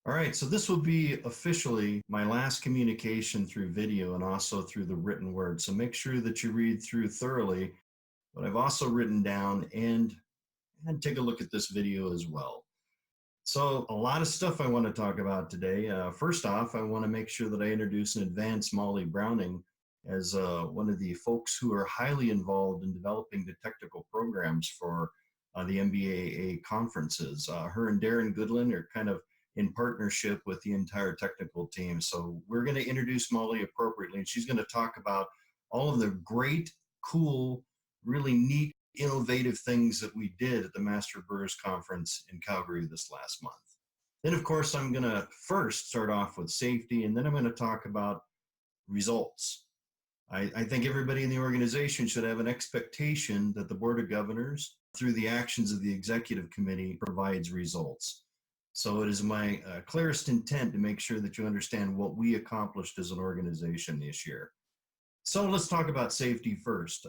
All right, so this will be officially my last communication through video and also through the written word. So make sure that you read through thoroughly what I've also written down and take a look at this video as well. So a lot of stuff I want to talk about today. First off, I want to make sure that I introduce and advance Molly Browning as one of the folks who are highly involved in developing the technical programs for the MBAA conferences. Her and Darren Goodland are kind of in partnership with the entire technical team. So we're going to introduce Molly appropriately, and she's going to talk about all of the great, cool, really neat, innovative things that we did at the Master Brewers Conference in Calgary this last month. Then, of course, I'm going to first start off with safety, and then I'm going to talk about results. I think everybody in the organization should have an expectation that the Board of Governors, through the actions of the Executive Committee, provides results. So it is my clearest intent to make sure that you understand what we accomplished as an organization this year. So let's talk about safety first.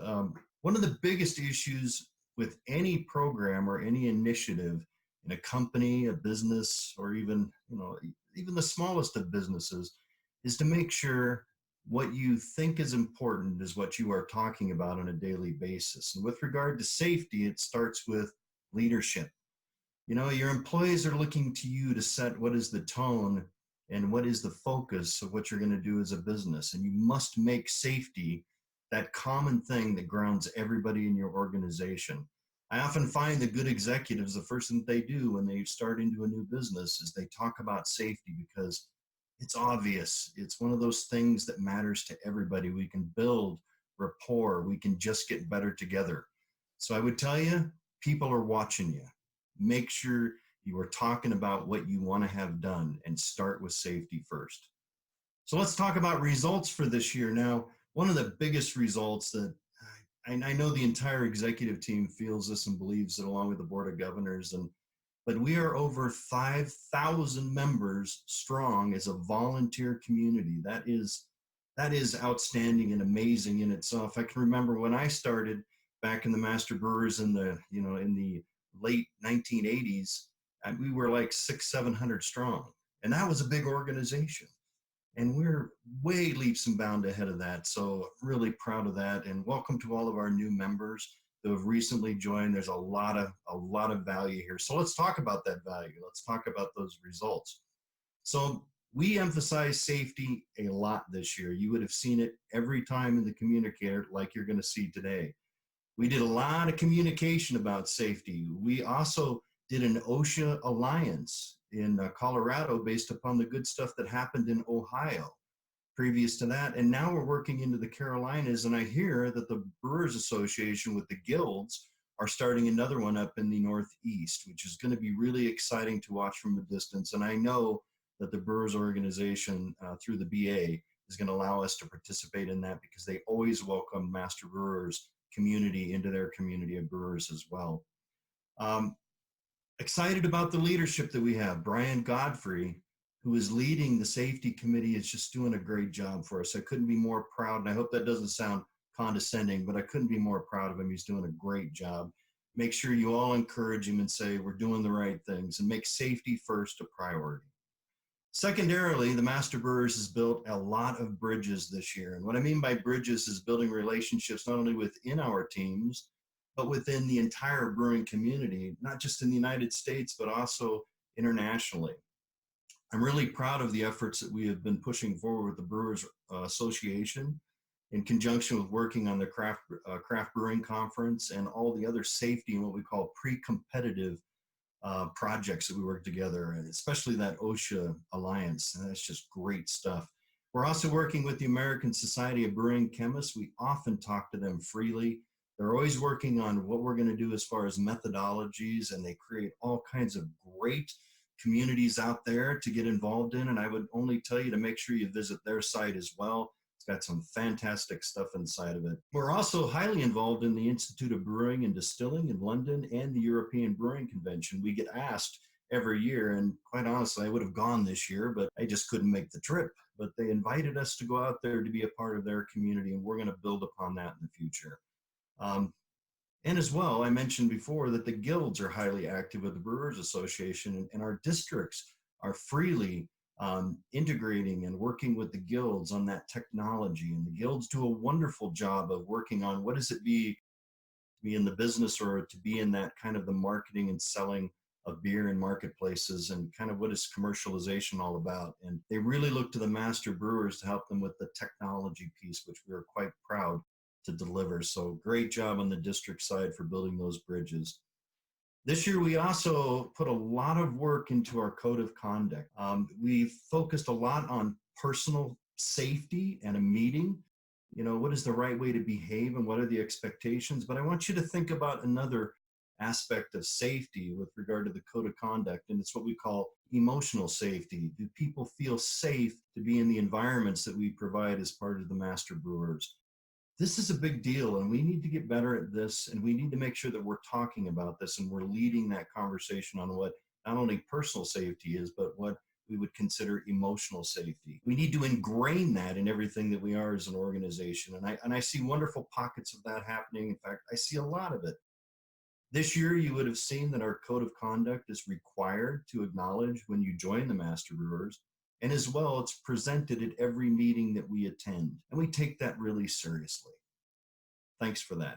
One of the biggest issues with any program or any initiative in a company, a business, or even the smallest of businesses is to make sure what you think is important is what you are talking about on a daily basis. And with regard to safety, it starts with leadership. Your employees are looking to you to set what is the tone and what is the focus of what you're going to do as a business. And you must make safety that common thing that grounds everybody in your organization. I often find that good executives, the first thing they do when they start into a new business is they talk about safety because it's obvious. It's one of those things that matters to everybody. We can build rapport. We can just get better together. So I would tell you, people are watching you. Make sure you are talking about what you want to have done and start with safety first. So let's talk about results for this year. Now, one of the biggest results that I know the entire executive team feels this and believes it along with the Board of Governors, but we are over 5,000 members strong as a volunteer community. That is outstanding and amazing in itself. I can remember when I started back in the Master Brewers in the late 1980s, and we were like 700 strong, and that was a big organization. And we're way leaps and bounds ahead of that. So really proud of that. And welcome to all of our new members who have recently joined. There's a lot of value here. So let's talk about that value. Let's talk about those results. So we emphasize safety a lot this year. You would have seen it every time in the communicator, like you're going to see today. We did a lot of communication about safety. We also did an OSHA alliance in Colorado based upon the good stuff that happened in Ohio previous to that. And now we're working into the Carolinas, and I hear that the Brewers Association with the guilds are starting another one up in the Northeast, which is going to be really exciting to watch from a distance. And I know that the Brewers organization through the BA is going to allow us to participate in that because they always welcome Master Brewers community into their community of brewers as well. Excited about the leadership that we have. Brian Godfrey, who is leading the safety committee, is just doing a great job for us. I couldn't be more proud, and I hope that doesn't sound condescending, but I couldn't be more proud of him. He's doing a great job. Make sure you all encourage him and say, we're doing the right things, and make safety first a priority. Secondarily, the Master Brewers has built a lot of bridges this year. And what I mean by bridges is building relationships not only within our teams, but within the entire brewing community, not just in the United States, but also internationally. I'm really proud of the efforts that we have been pushing forward with the Brewers Association in conjunction with working on the craft brewing conference and all the other safety and what we call pre-competitive projects that we work together, and especially that OSHA alliance. And that's just great stuff. We're also working with the American Society of Brewing Chemists. We often talk to them freely. They're always working on what we're going to do as far as methodologies, and they create all kinds of great communities out there to get involved in. And I would only tell you to make sure you visit their site as well. It's got some fantastic stuff inside of it. We're also highly involved in the Institute of Brewing and Distilling in London and the European Brewing Convention. We get asked every year, and quite honestly, I would have gone this year, but I just couldn't make the trip. But they invited us to go out there to be a part of their community, and we're going to build upon that in the future. And as well, I mentioned before that the guilds are highly active with the Brewers Association, and our districts are freely integrating and working with the guilds on that technology. And the guilds do a wonderful job of working on what does it be to be in the business or to be in that kind of the marketing and selling of beer in marketplaces, and kind of what is commercialization all about. And they really look to the master brewers to help them with the technology piece, which we are quite proud to deliver. So great job on the district side for building those bridges. This year, we also put a lot of work into our code of conduct. We focused a lot on personal safety and a meeting. You know, what is the right way to behave and what are the expectations? But I want you to think about another aspect of safety with regard to the code of conduct, and it's what we call emotional safety. Do people feel safe to be in the environments that we provide as part of the Master Brewers? This is a big deal, and we need to get better at this, and we need to make sure that we're talking about this and we're leading that conversation on what not only personal safety is, but what we would consider emotional safety. We need to ingrain that in everything that we are as an organization, and I see wonderful pockets of that happening. In fact, I see a lot of it. This year, you would have seen that our code of conduct is required to acknowledge when you join the Master Brewers. And as well, it's presented at every meeting that we attend. And we take that really seriously. Thanks for that.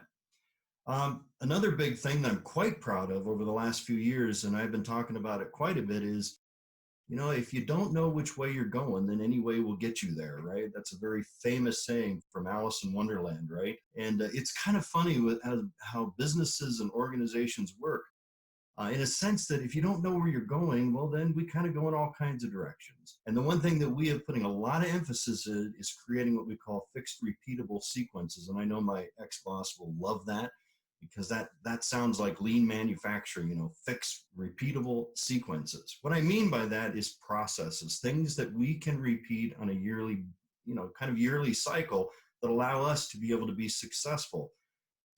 Another big thing that I'm quite proud of over the last few years, and I've been talking about it quite a bit, is, you know, if you don't know which way you're going, then any way will get you there, right? That's a very famous saying from Alice in Wonderland, right? And it's kind of funny with how businesses and organizations work. In a sense that if you don't know where you're going, well, then we kind of go in all kinds of directions. And the one thing that we have putting a lot of emphasis in is creating what we call fixed repeatable sequences. And I know my ex-boss will love that because that sounds like lean manufacturing, you know, fixed repeatable sequences. What I mean by that is processes, things that we can repeat on a yearly, you know, kind of yearly cycle that allow us to be able to be successful.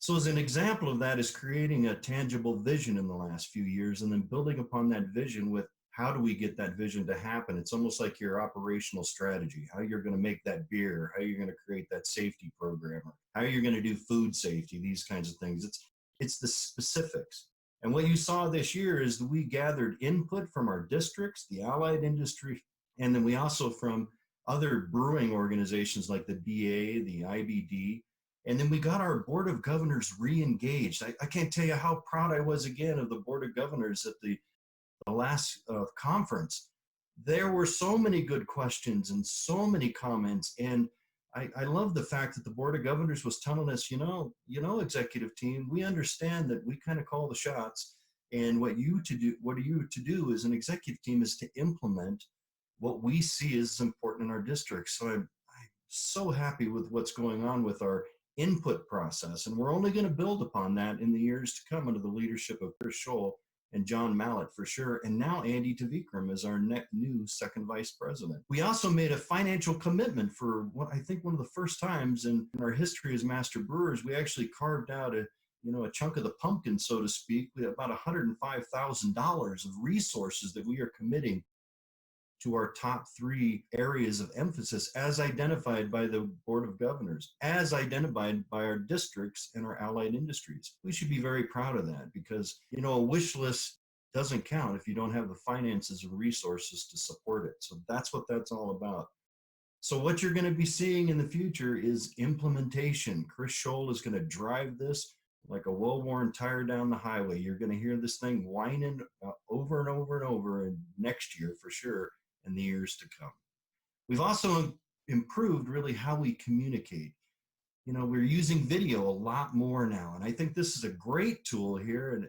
So as an example of that is creating a tangible vision in the last few years and then building upon that vision with how do we get that vision to happen? It's almost like your operational strategy, how you're going to make that beer, how you're going to create that safety program, or how you're going to do food safety, these kinds of things. It's the specifics. And what you saw this year is that we gathered input from our districts, the allied industry, and then we also from other brewing organizations like the BA, the IBD, and then we got our Board of Governors re-engaged. I can't tell you how proud I was again of the Board of Governors at the last conference. There were so many good questions and so many comments. And I love the fact that the Board of Governors was telling us, executive team, we understand that we kind of call the shots. And what you to do as an executive team is to implement what we see as important in our district. So I'm so happy with what's going on with our input process. And we're only going to build upon that in the years to come under the leadership of Chris Scholl and John Mallett for sure. And now Andy Tavikram is our new second vice president. We also made a financial commitment for what I think one of the first times in our history as Master Brewers. We actually carved out a chunk of the pumpkin, so to speak. We have about $105,000 of resources that we are committing to our top 3 areas of emphasis as identified by the Board of Governors, as identified by our districts and our allied industries. We should be very proud of that because, a wish list doesn't count if you don't have the finances and resources to support it. So that's what that's all about. So what you're going to be seeing in the future is implementation. Chris Scholl is going to drive this like a well-worn tire down the highway. You're going to hear this thing whining over and over and over next year for sure, in the years to come. We've also improved really how we communicate. We're using video a lot more now, and I think this is a great tool here.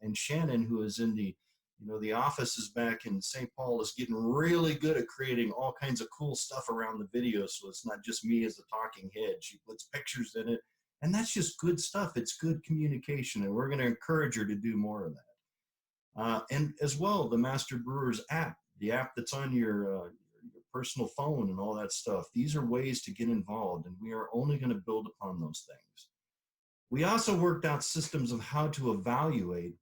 And Shannon, who is in the offices back in St. Paul, is getting really good at creating all kinds of cool stuff around the video. So it's not just me as a talking head. She puts pictures in it, and that's just good stuff. It's good communication, and we're going to encourage her to do more of that. And as well, the Master Brewers app, the app that's on your personal phone and all that stuff. These are ways to get involved, and we are only going to build upon those things. We also worked out systems of how to evaluate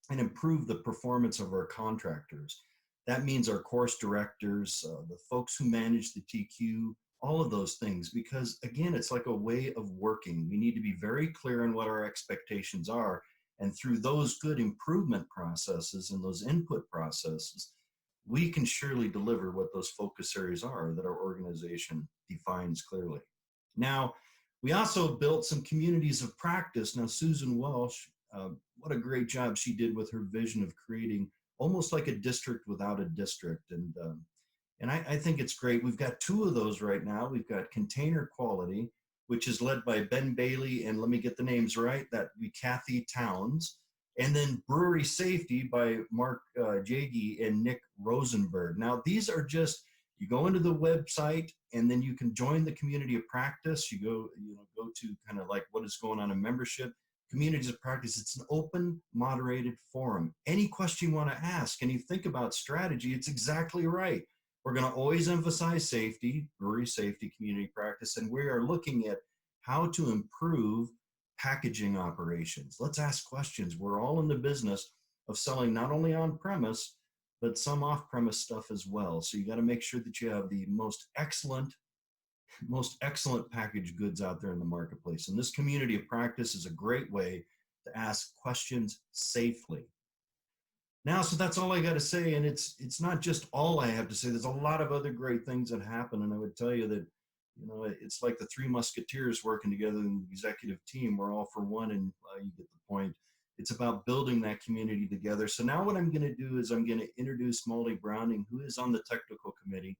and improve the performance of our contractors. That means our course directors, the folks who manage the TQ, all of those things, because again, it's like a way of working. We need to be very clear on what our expectations are. And through those good improvement processes and those input processes, we can surely deliver what those focus areas are that our organization defines clearly. Now, we also built some communities of practice. Now, Susan Welsh, what a great job she did with her vision of creating almost like a district without a district. And I think it's great. We've got two of those right now. We've got Container Quality, which is led by Ben Bailey, and let me get the names right, that would be Kathy Towns. And then Brewery Safety by Mark Jagey and Nick Rosenberg. Now, these are just, you go into the website and then you can join the community of practice. You go to kind of like what is going on in membership. Communities of practice, it's an open, moderated forum. Any question you want to ask and you think about strategy, it's exactly right. We're going to always emphasize safety, brewery safety, community practice, and we are looking at how to improve packaging operations. Let's ask questions. We're all in the business of selling not only on premise, but some off premise stuff as well. So you got to make sure that you have the most excellent packaged goods out there in the marketplace. And this community of practice is a great way to ask questions safely. Now, so that's all I got to say. And it's not just all I have to say. There's a lot of other great things that happen. And I would tell you that, it's like the three musketeers working together in the executive team. We're all for one, and you get the point. It's about building that community together. So now what I'm going to do is I'm going to introduce Molly Browning, who is on the technical committee.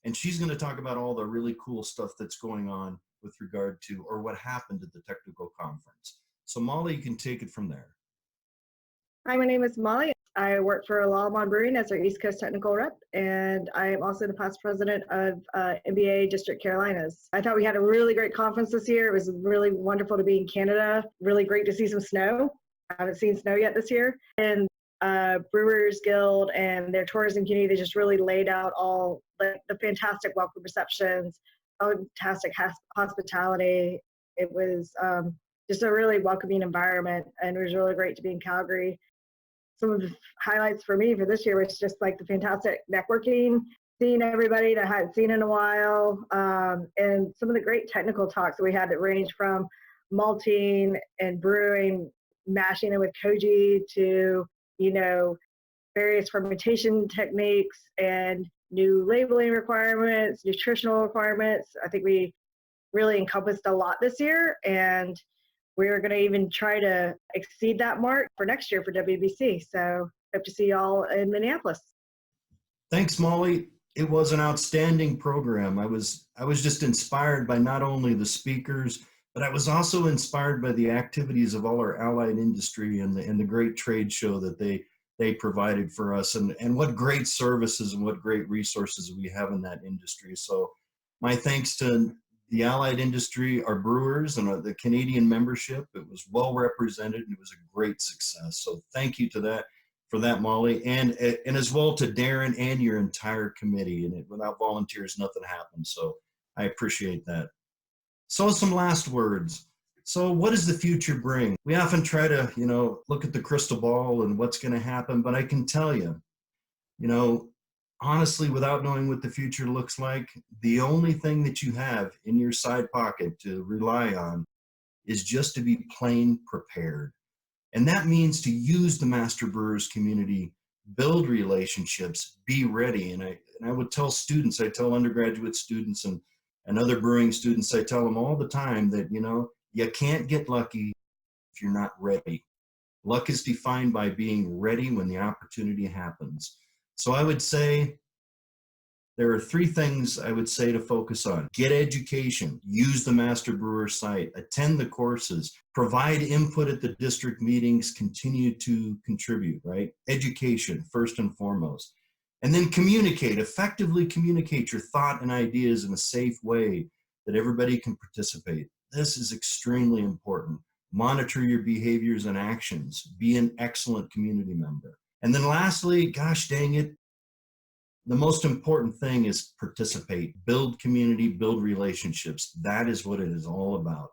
And she's going to talk about all the really cool stuff that's going on with regard to, or what happened at the technical conference. So Molly, you can take it from there. Hi, my name is Molly. I work for Lawmon Brewing as our East Coast technical rep, and I am also the past president of NBA District Carolinas. I thought we had a really great conference this year. It was really wonderful to be in Canada. Really great to see some snow. I haven't seen snow yet this year. And Brewers Guild and their tourism community, they just really laid out all the fantastic welcome receptions, fantastic hospitality. It was just a really welcoming environment, and it was really great to be in Calgary. Some of the highlights for me for this year was just like the fantastic networking, seeing everybody that I hadn't seen in a while, and some of the great technical talks that we had that range from malting and brewing, mashing it with koji, to, various fermentation techniques and new labeling requirements, nutritional requirements. I think we really encompassed a lot this year, and we're going to even try to exceed that mark for next year for WBC. So hope to see you all in Minneapolis. Thanks, Molly. It was an outstanding program. I was just inspired by not only the speakers, but I was also inspired by the activities of all our allied industry and the great trade show that they provided for us, and what great services and what great resources we have in that industry. So my thanks to the allied industry, our brewers, and the Canadian membership. It was well represented, and it was a great success. So thank you for that, Molly, and as well to Darren and your entire committee. And without volunteers, nothing happens. So I appreciate that. So some last words. So what does the future bring? We often try to, look at the crystal ball and what's going to happen, but I can tell you, honestly, without knowing what the future looks like, the only thing that you have in your side pocket to rely on is just to be plain prepared. And that means to use the Master Brewers community, build relationships, be ready. And I would tell students, I tell undergraduate students and other brewing students, I tell them all the time that, you can't get lucky if you're not ready. Luck is defined by being ready when the opportunity happens. So I would say there are three things I would say to focus on. Get education, use the Master Brewer site, attend the courses, provide input at the district meetings, continue to contribute, right? Education, first and foremost. And then effectively communicate your thought and ideas in a safe way that everybody can participate. This is extremely important. Monitor your behaviors and actions. Be an excellent community member. And then lastly, gosh dang it, the most important thing is participate, build community, build relationships. That is what it is all about.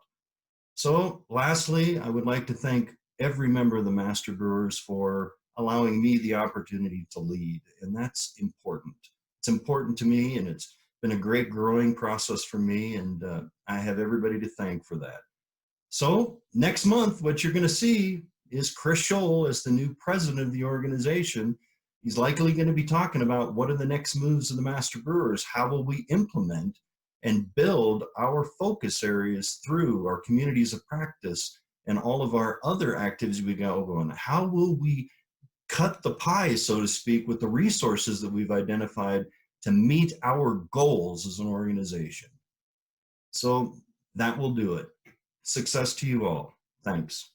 So lastly, I would like to thank every member of the Master Brewers for allowing me the opportunity to lead. And that's important. It's important to me, and it's been a great growing process for me. And I have everybody to thank for that. So next month, what you're going to see is Chris Scholl as the new president of the organization. He's likely going to be talking about what are the next moves of the Master Brewers? How will we implement and build our focus areas through our communities of practice and all of our other activities we got going? How will we cut the pie, so to speak, with the resources that we've identified to meet our goals as an organization? So that will do it. Success to you all. Thanks.